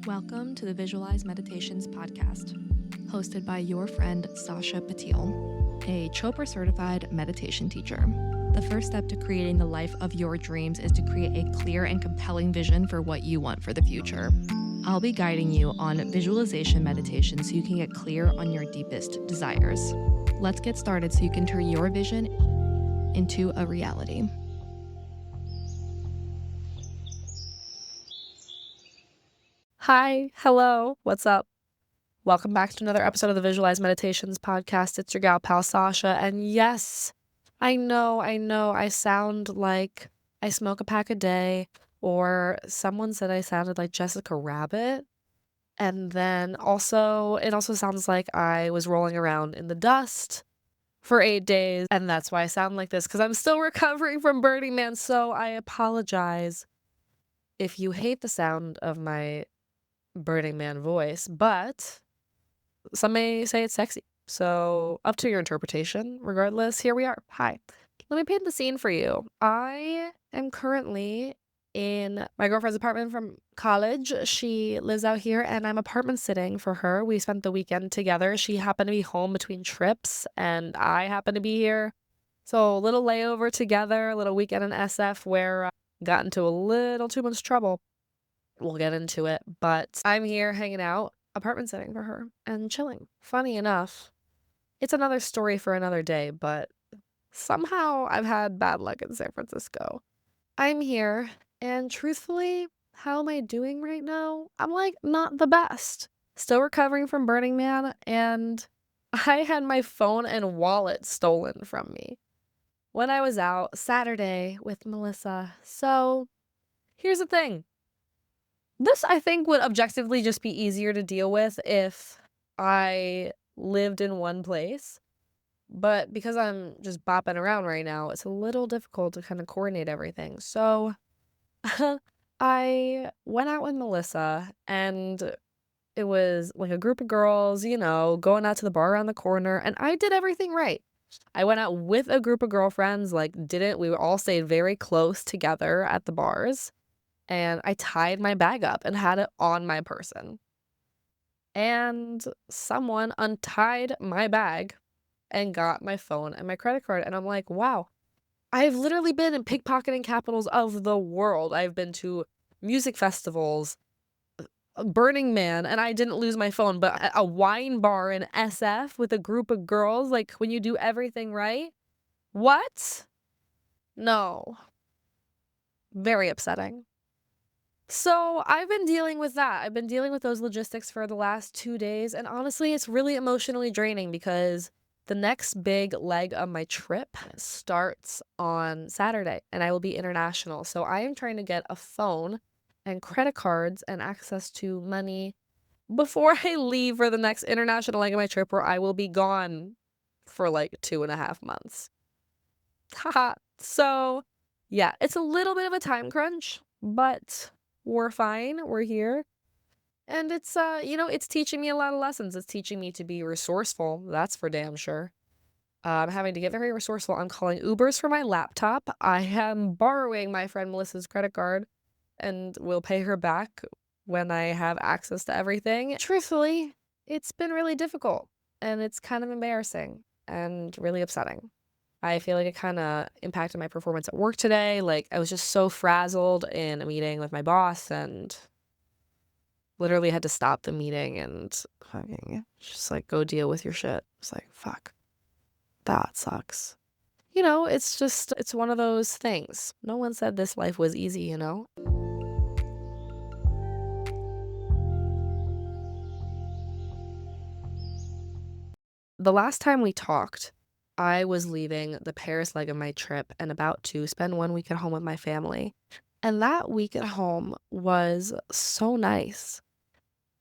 Welcome to the Visualize Meditations podcast, hosted by your friend Sasha Patil, a Chopra certified meditation teacher. The first step to creating the life of your dreams is to create a clear and compelling vision for what you want for the future. I'll be guiding you on visualization meditation so you can get clear on your deepest desires. Let's get started so you can turn your vision into a reality. Hi, hello, what's up? Welcome back to another episode of the Visualize Meditations podcast. It's your gal pal Sasha, and yes, I know, I sound like I smoke a pack a day, or someone said I sounded like Jessica Rabbit, and then it also sounds like I was rolling around in the dust for 8 days, and that's why I sound like this, because I'm still recovering from Burning Man, so I apologize if you hate the sound of my Burning Man voice, but some may say it's sexy. So up to your interpretation. Regardless, here we are. Hi. Let me paint the scene for you. I am currently in my girlfriend's apartment from college. She lives out here and I'm apartment sitting for her. We spent the weekend together. She happened to be home between trips and I happened to be here. So a little layover together, a little weekend in SF where I got into a little too much trouble. We'll get into it, but I'm here hanging out, apartment sitting for her, and chilling. Funny enough, it's another story for another day, but somehow I've had bad luck in San Francisco. I'm here, and truthfully, how am I doing right now? I'm like, not the best. Still recovering from Burning Man, and I had my phone and wallet stolen from me when I was out Saturday with Melissa. So, here's the thing. This, I think, would objectively just be easier to deal with if I lived in one place. But because I'm just bopping around right now, it's a little difficult to kind of coordinate everything. So I went out with Melissa and it was like a group of girls, going out to the bar around the corner, and I did everything right. I went out with a group of girlfriends, we all stayed very close together at the bars. And I tied my bag up and had it on my person. And someone untied my bag and got my phone and my credit card. And I'm like, wow, I've literally been in pickpocketing capitals of the world. I've been to music festivals, Burning Man, and I didn't lose my phone. But at a wine bar in SF with a group of girls, like when you do everything right, what? No. Very upsetting. So I've been dealing with that. I've been dealing with those logistics for the last 2 days, and honestly, it's really emotionally draining because the next big leg of my trip starts on Saturday, and I will be international. So I am trying to get a phone and credit cards and access to money before I leave for the next international leg of my trip, where I will be gone for like 2.5 months. Haha. So yeah, it's a little bit of a time crunch, but we're fine. We're here. And it's teaching me a lot of lessons. It's teaching me to be resourceful. That's for damn sure. I'm having to get very resourceful. I'm calling Ubers for my laptop. I am borrowing my friend Melissa's credit card and will pay her back when I have access to everything. Truthfully, it's been really difficult and it's kind of embarrassing and really upsetting. I feel like it kind of impacted my performance at work today. Like, I was just so frazzled in a meeting with my boss and literally had to stop the meeting and fucking just like go deal with your shit. It's like, fuck, that sucks. It's one of those things. No one said this life was easy. The last time we talked, I was leaving the Paris leg of my trip and about to spend 1 week at home with my family. And that week at home was so nice.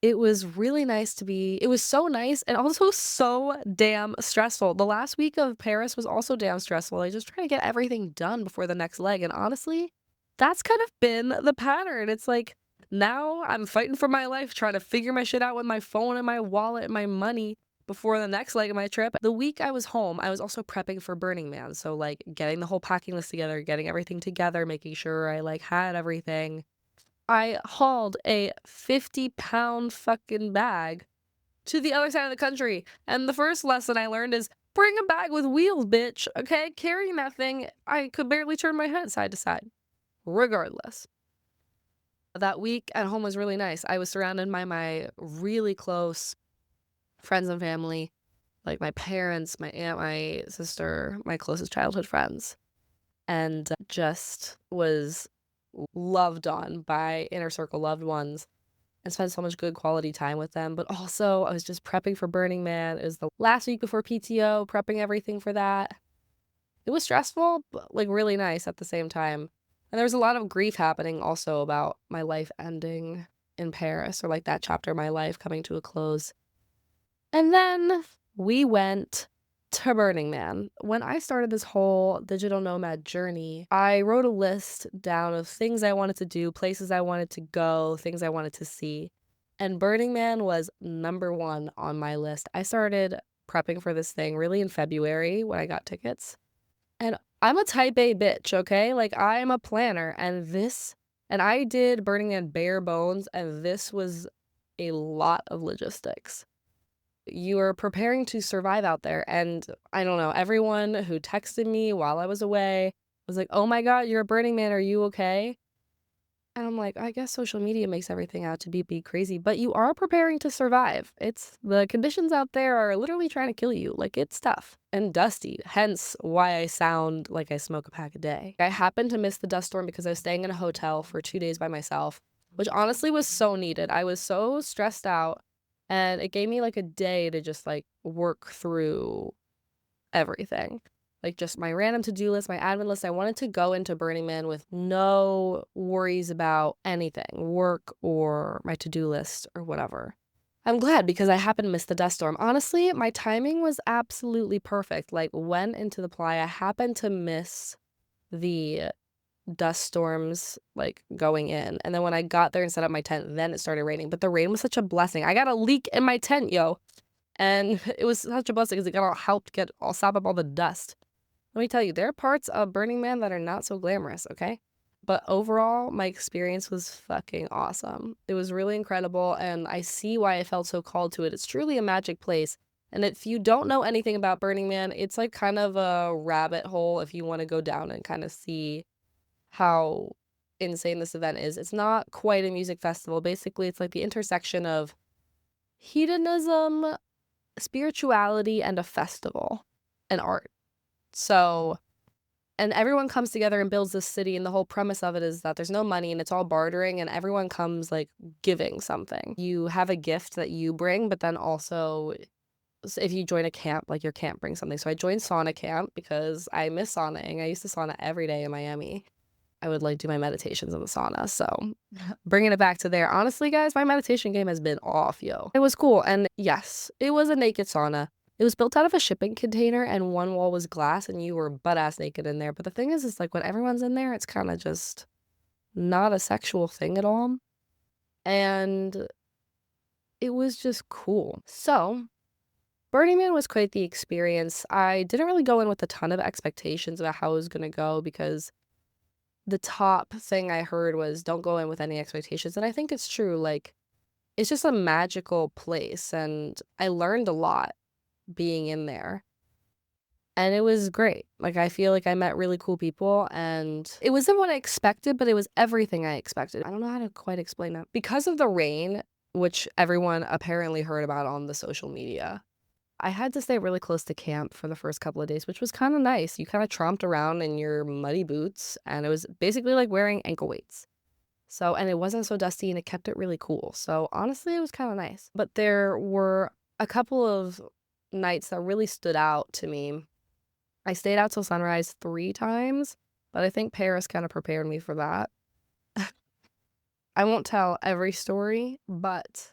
It was really nice it was so nice and also so damn stressful. The last week of Paris was also damn stressful. I just trying to get everything done before the next leg. And honestly, that's kind of been the pattern. It's like now I'm fighting for my life, trying to figure my shit out with my phone and my wallet and my money before the next leg of my trip. The week I was home, I was also prepping for Burning Man. So like getting the whole packing list together, getting everything together, making sure I like had everything. I hauled a 50-pound fucking bag to the other side of the country, and the first lesson I learned is bring a bag with wheels, bitch, okay? Carrying that thing, I could barely turn my head side to side. Regardless, that week at home was really nice. I was surrounded by my really close friends and family, like my parents, my aunt, my sister, my closest childhood friends, and just was loved on by inner circle loved ones and spent so much good quality time with them. But also, I was just prepping for Burning Man. It was the last week before PTO, prepping everything for that. It was stressful, but like really nice at the same time. And there was a lot of grief happening also about my life ending in Paris, or like that chapter of my life coming to a close. And then we went to Burning Man. When I started this whole digital nomad journey, I wrote a list down of things I wanted to do, places I wanted to go, things I wanted to see. And Burning Man was number one on my list. I started prepping for this thing really in February when I got tickets. And I'm a type A bitch, okay? Like, I'm a planner, and I did Burning Man bare bones, and this was a lot of logistics. You are preparing to survive out there, and I don't know, everyone who texted me while I was away was like, "Oh my god, you're a Burning Man, are you okay?" And I'm like, "I guess social media makes everything out to be crazy, but you are preparing to survive. It's the conditions out there are literally trying to kill you, like, it's tough and dusty, hence why I sound like I smoke a pack a day." I happened to miss the dust storm because I was staying in a hotel for 2 days by myself, which honestly was so needed. I was so stressed out, and it gave me, like, a day to just, like, work through everything. Like, just my random to-do list, my admin list. I wanted to go into Burning Man with no worries about anything, work or my to-do list or whatever. I'm glad because I happened to miss the dust storm. Honestly, my timing was absolutely perfect. Like, went into the playa, happened to miss the dust storms, like, going in, and then when I got there and set up my tent, then it started raining, but the rain was such a blessing. I got a leak in my tent, yo, and it was such a blessing because it got all helped get all sop up all the dust. Let me tell you, there are parts of Burning Man that are not so glamorous, okay? But overall, my experience was fucking awesome. It was really incredible, and I see why I felt so called to it. It's truly a magic place. And if you don't know anything about Burning Man, it's like kind of a rabbit hole if you want to go down and kind of see how insane this event is. It's not quite a music festival. Basically, it's like the intersection of hedonism, spirituality, and a festival and art. So, and everyone comes together and builds this city, and the whole premise of it is that there's no money and it's all bartering, and everyone comes like giving something. You have a gift that you bring, but then also if you join a camp, like your camp brings something. So I joined sauna camp because I miss saunaing. I used to sauna every day in Miami. I would like do my meditations in the sauna. So bringing it back to there. Honestly, guys, my meditation game has been off, yo. It was cool. And yes, it was a naked sauna. It was built out of a shipping container and one wall was glass and you were butt ass naked in there. But the thing is like when everyone's in there, it's kind of just not a sexual thing at all. And it was just cool. So Burning Man was quite the experience. I didn't really go in with a ton of expectations about how it was going to go because the top thing I heard was don't go in with any expectations. And I think it's true. Like, it's just a magical place. And I learned a lot being in there. And it was great. Like, I feel like I met really cool people. And it wasn't what I expected, but it was everything I expected. I don't know how to quite explain that. Because of the rain, which everyone apparently heard about on the social media, I had to stay really close to camp for the first couple of days, which was kind of nice. You kind of tromped around in your muddy boots, and it was basically like wearing ankle weights. So, and it wasn't so dusty, and it kept it really cool. So, honestly, it was kind of nice. But there were a couple of nights that really stood out to me. I stayed out till sunrise 3 times, but I think Paris kind of prepared me for that. I won't tell every story, but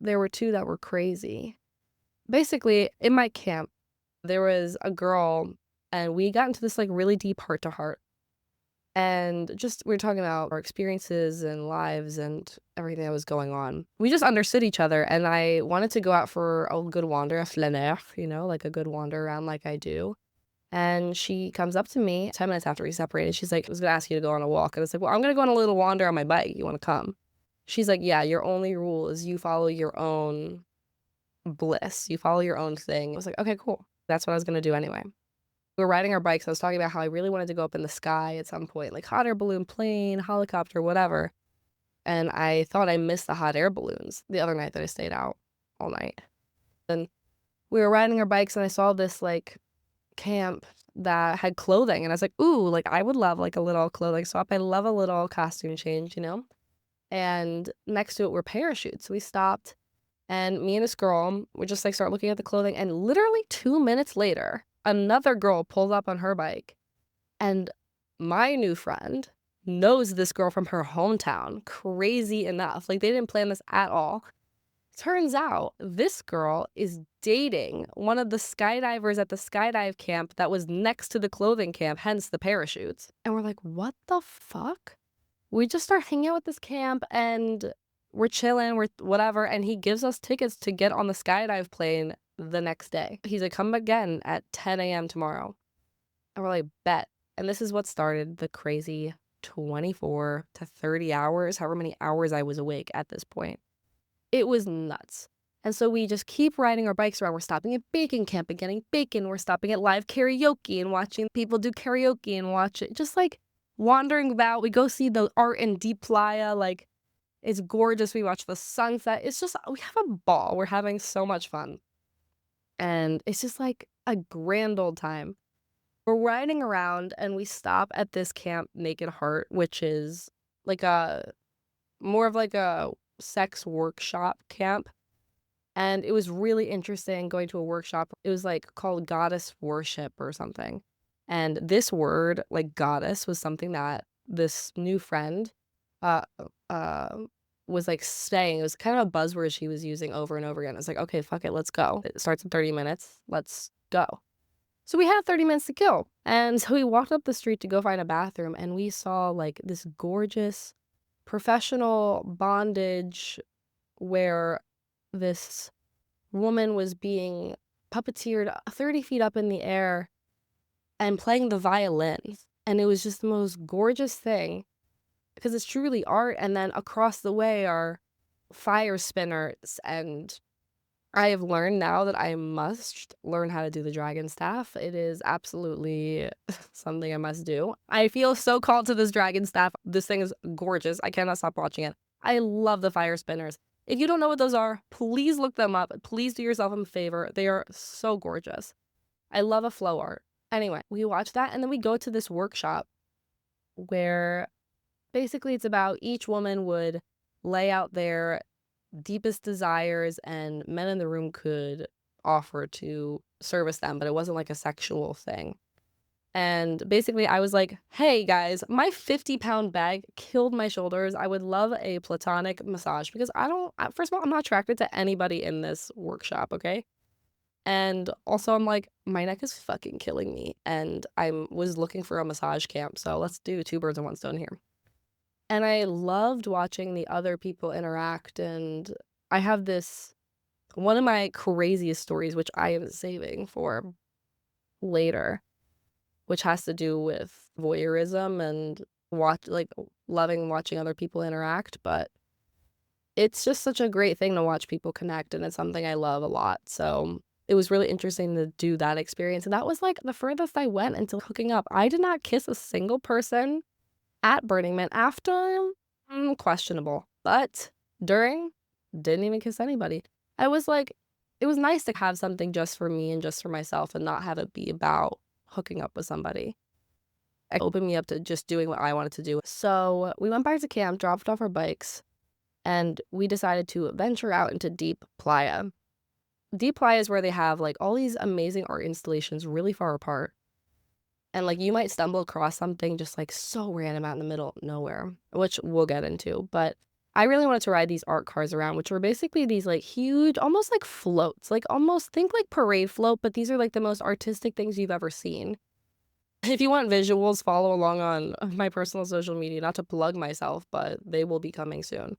there were 2 that were crazy. Basically, in my camp, there was a girl, and we got into this, like, really deep heart-to-heart, and just we were talking about our experiences and lives and everything that was going on. We just understood each other, and I wanted to go out for a good wander, a flaneur, you know, like a good wander around like I do, And she comes up to me 10 minutes after we separated. She's like, I was gonna ask you to go on a walk. And it's like, well, I'm gonna go on a little wander on my bike. You wanna come? She's like, yeah, your only rule is you follow your own bliss. You follow your own thing. I was like, okay, cool. That's what I was gonna do anyway. We were riding our bikes. I was talking about how I really wanted to go up in the sky at some point, like hot air balloon, plane, helicopter, whatever. And I thought I missed the hot air balloons the other night that I stayed out all night. And we were riding our bikes and I saw this like camp that had clothing and I was like, ooh, like I would love like a little clothing swap. I love a little costume change, you know? And next to it were parachutes. We stopped and me and this girl would just like start looking at the clothing and literally 2 minutes later, another girl pulled up on her bike and my new friend knows this girl from her hometown. Crazy enough. Like they didn't plan this at all. Turns out this girl is dating one of the skydivers at the skydive camp that was next to the clothing camp, hence the parachutes. And we're like, what the fuck? We just start hanging out with this camp and we're chilling, we're whatever. And he gives us tickets to get on the skydive plane the next day. He's like, come again at 10 a.m. tomorrow. And we're like, bet. And this is what started the crazy 24 to 30 hours, however many hours I was awake at this point. It was nuts. And so we just keep riding our bikes around. We're stopping at bacon camp and getting bacon. We're stopping at live karaoke and watching people do karaoke and watch it. Just like wandering about. We go see the art in Deep Playa. Like, it's gorgeous. We watch the sunset. It's just, we have a ball. We're having so much fun. And it's just like a grand old time. We're riding around and we stop at this camp, Naked Heart, which is like more of like a sex workshop camp. And it was really interesting going to a workshop. It was like called goddess worship or something. And this word, like goddess, was something that this new friend uh was like saying. It was kind of a buzzword she was using over and over again. I was like, okay, fuck it, let's go. It starts in 30 minutes. Let's go. So we had 30 minutes to kill. And so we walked up the street to go find a bathroom and we saw like this gorgeous professional bondage where this woman was being puppeteered 30 feet up in the air and playing the violin. And it was just the most gorgeous thing because it's truly art. And then across the way are fire spinners. And I have learned now that I must learn how to do the dragon staff. It is absolutely something I must do. I feel so called to this dragon staff. This thing is gorgeous. I cannot stop watching it. I love the fire spinners. If you don't know what those are, please look them up. Please do yourself a favor. They are so gorgeous. I love a flow art. Anyway, we watch that and then we go to this workshop where basically it's about each woman would lay out their deepest desires and men in the room could offer to service them, but it wasn't like a sexual thing. And basically I was like, hey guys, my 50-pound bag killed my shoulders. I would love a platonic massage because first of all, I'm not attracted to anybody in this workshop, okay? And also I'm like, my neck is fucking killing me and I was looking for a massage camp, so let's do two birds in one stone here. And I loved watching the other people interact. And I have one of my craziest stories, which I am saving for later, which has to do with voyeurism and loving watching other people interact. But it's just such a great thing to watch people connect. And it's something I love a lot. So it was really interesting to do that experience. And that was like the furthest I went until hooking up. I did not kiss a single person at Burning Man. After, questionable. But during, didn't even kiss anybody. I was like, it was nice to have something just for me and just for myself and not have it be about hooking up with somebody. It opened me up to just doing what I wanted to do. So we went back to camp, dropped off our bikes, and we decided to venture out into Deep Playa. Deep Playa is where they have like all these amazing art installations really far apart. And like you might stumble across something just like so random out in the middle of nowhere, which we'll get into. But I really wanted to ride these art cars around, which were basically these like huge, almost like floats, like almost think like parade float, but these are like the most artistic things you've ever seen. If you want visuals, follow along on my personal social media, not to plug myself, but they will be coming soon.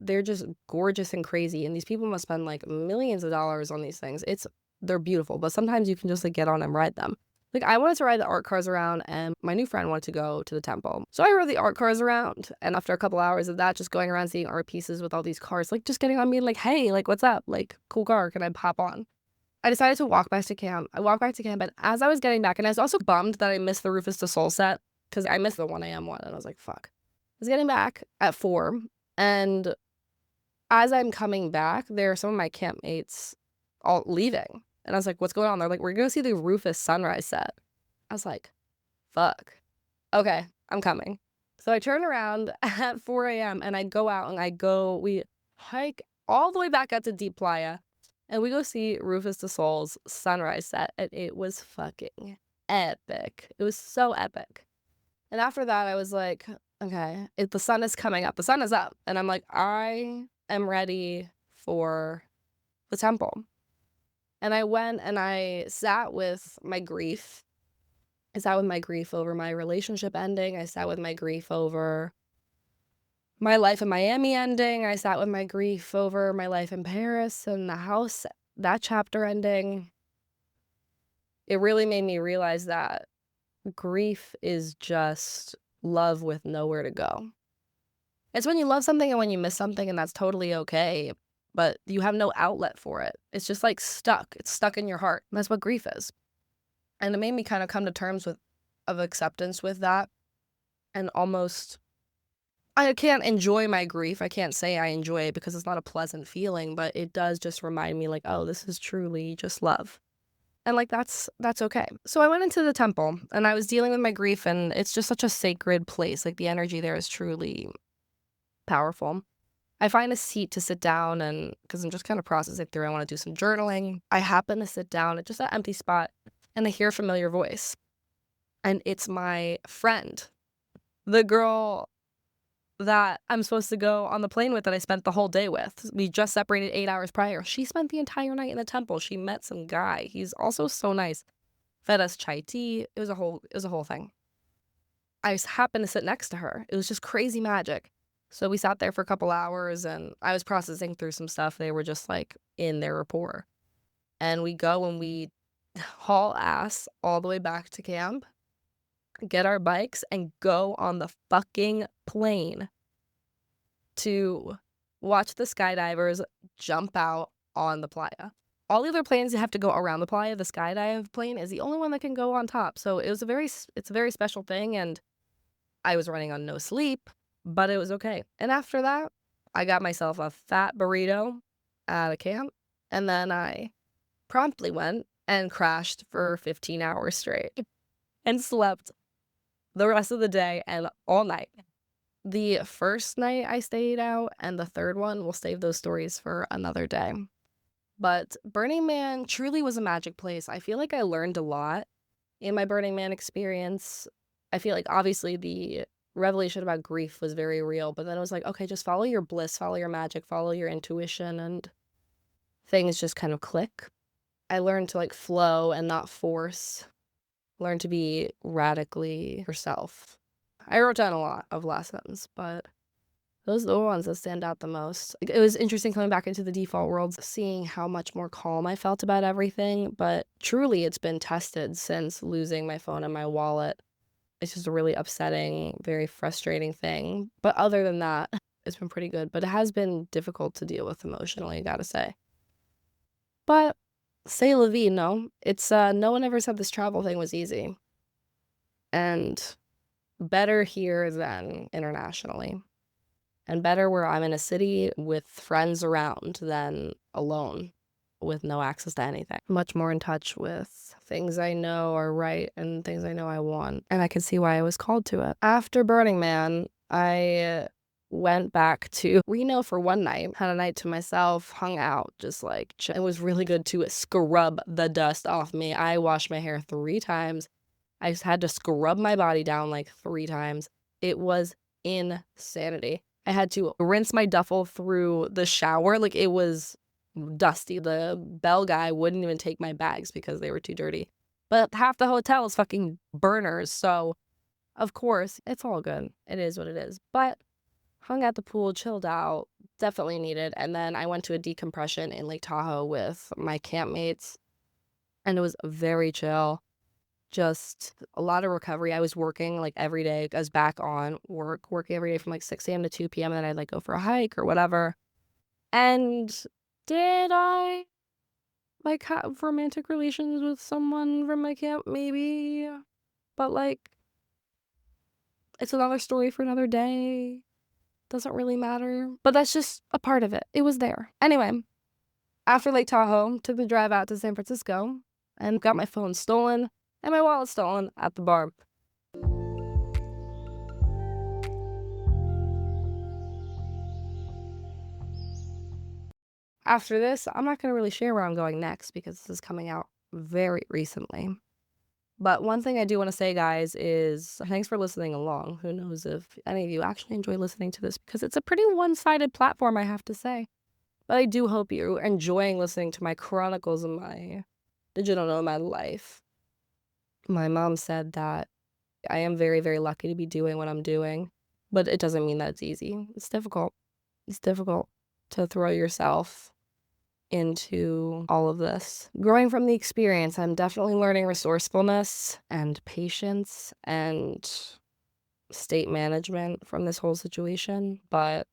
They're just gorgeous and crazy. And these people must spend like millions of dollars on these things. They're beautiful, but sometimes you can just like get on and ride them. Like, I wanted to ride the art cars around, and my new friend wanted to go to the temple. So I rode the art cars around, and after a couple hours of that, just going around seeing art pieces with all these cars, like, just getting on me like, "Hey, like, what's up? Like, cool car, can I hop on?" I decided to walk back to camp. I walked back to camp, and as I was getting back, and I was also bummed that I missed the Rufus Du Sol set, because I missed the 1 a.m. one, and I was like, "Fuck." I was getting back at 4, and as I'm coming back, there are some of my campmates all leaving, and I was like, "What's going on?" They're like, "We're gonna see the Rufus sunrise set." I was like, "Fuck. Okay, I'm coming." So I turn around at 4 a.m. and I go out and we hike all the way back out to Deep Playa, and we go see Rufus Du Sol's sunrise set, and it was fucking epic. It was so epic. And after that, I was like, "Okay, if the sun is coming up, the sun is up." And I'm like, "I am ready for the temple." And I went and I sat with my grief. I sat with my grief over my relationship ending. I sat with my grief over my life in Miami ending. I sat with my grief over my life in Paris and the house, that chapter ending. It really made me realize that grief is just love with nowhere to go. It's when you love something and when you miss something, and that's totally okay, but you have no outlet for it. It's just like stuck. It's stuck in your heart. And that's what grief is. And it made me kind of come to terms with of acceptance with that, and almost I can't enjoy my grief. I can't say I enjoy it because it's not a pleasant feeling, but it does just remind me like, oh, this is truly just love. And like that's okay. So I went into the temple and I was dealing with my grief, and it's just such a sacred place. Like the energy there is truly powerful. I find a seat to sit down, and because I'm just kind of processing through, I want to do some journaling. I happen to sit down at just an empty spot, and I hear a familiar voice. And it's my friend, the girl that I'm supposed to go on the plane with, that I spent the whole day with. We just separated 8 hours prior. She spent the entire night in the temple. She met some guy. He's also so nice. Fed us chai tea. It was a whole thing. I just happened to sit next to her. It was just crazy magic. So we sat there for a couple hours, and I was processing through some stuff. They were just like in their rapport. And we go and we haul ass all the way back to camp, get our bikes, and go on the fucking plane to watch the skydivers jump out on the playa. All the other planes have to go around the playa. The skydive plane is the only one that can go on top. So it's a very special thing, and I was running on no sleep, but it was okay. And after that, I got myself a fat burrito at a camp, and then I promptly went and crashed for 15 hours straight and slept the rest of the day and all night. The first night I stayed out and the third one, we'll save those stories for another day. But Burning Man truly was a magic place. I feel like I learned a lot in my Burning Man experience. I feel like obviously the revelation about grief was very real, but then it was like, okay, just follow your bliss, follow your magic, follow your intuition, and things just kind of click. I learned to like flow and not force, learn to be radically yourself. I wrote down a lot of lessons, but those are the ones that stand out the most. Like, it was interesting coming back into the default world, seeing how much more calm I felt about everything, but truly it's been tested since losing my phone and my wallet. It's just a really upsetting, very frustrating thing. But other than that, it's been pretty good. But it has been difficult to deal with emotionally, I gotta say. But c'est la vie, no? It's no one ever said this travel thing was easy. And better here than internationally. And better where I'm in a city with friends around than alone with no access to anything. Much more in touch with things I know are right and things I know I want. And I can see why I was called to it. After Burning Man, I went back to Reno for one night, had a night to myself, hung out, just like it was really good to scrub the dust off me. I washed my hair 3 times. I just had to scrub my body down like 3 times. It was insanity. I had to rinse my duffel through the shower. Like, it was dusty. The bell guy wouldn't even take my bags because they were too dirty. But half the hotel is fucking burners. So, of course, it's all good. It is what it is. But hung at the pool, chilled out, definitely needed. And then I went to a decompression in Lake Tahoe with my campmates. And it was very chill. just a lot of recovery. I was working like every day. I was back on work, working every day from like 6 a.m. to 2 p.m. And then I'd like go for a hike or whatever. And did I like have romantic relations with someone from my camp? Maybe. But like, it's another story for another day. Doesn't really matter. But that's just a part of it. It was there. Anyway, after Lake Tahoe, took the drive out to San Francisco and got my phone stolen and my wallet stolen at the bar. After this, I'm not going to really share where I'm going next because this is coming out very recently. But one thing I do want to say, guys, is thanks for listening along. Who knows if any of you actually enjoy listening to this because it's a pretty one-sided platform, I have to say. But I do hope you're enjoying listening to my chronicles of my digital nomad life. My mom said that I am very, very lucky to be doing what I'm doing, but it doesn't mean that it's easy. It's difficult. It's difficult to throw yourself into all of this. Growing from the experience, I'm definitely learning resourcefulness and patience and state management from this whole situation, but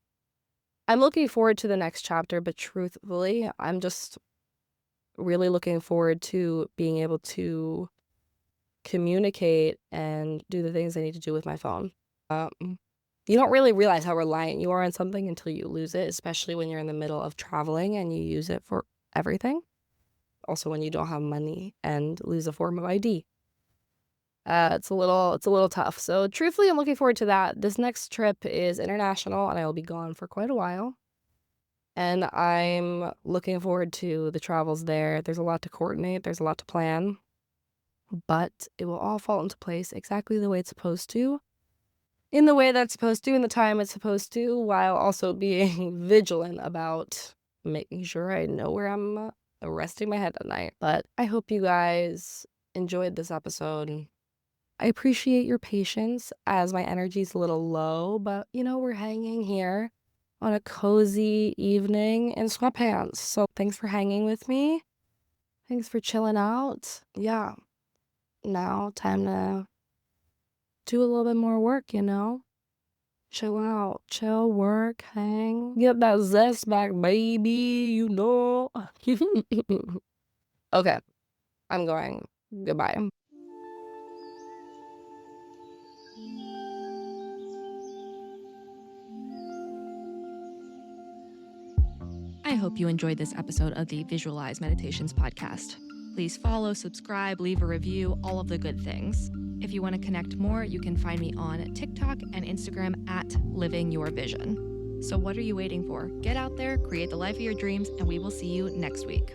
I'm looking forward to the next chapter. But truthfully, I'm just really looking forward to being able to communicate and do the things I need to do with my phone. You don't really realize how reliant you are on something until you lose it, especially when you're in the middle of traveling and you use it for everything. Also, when you don't have money and lose a form of ID. It's a little tough. So truthfully, I'm looking forward to that. This next trip is international and I will be gone for quite a while. And I'm looking forward to the travels there. There's a lot to coordinate. There's a lot to plan. But it will all fall into place exactly the way it's supposed to. In the way that's supposed to, in the time it's supposed to, while also being vigilant about making sure I know where I'm resting my head at night. But I hope you guys enjoyed this episode. I appreciate your patience as my energy's a little low, but we're hanging here on a cozy evening in sweatpants. So thanks for hanging with me. Thanks for chilling out. Yeah. Now time to do a little bit more work, chill out, chill, work, hang, get that zest back, baby, Okay, I'm going. Goodbye. I hope you enjoyed this episode of the Visualize Meditations podcast. Please follow, subscribe, leave a review, all of the good things. If you want to connect more, you can find me on TikTok and Instagram at Living Your Vision. So what are you waiting for? Get out there, create the life of your dreams, and we will see you next week.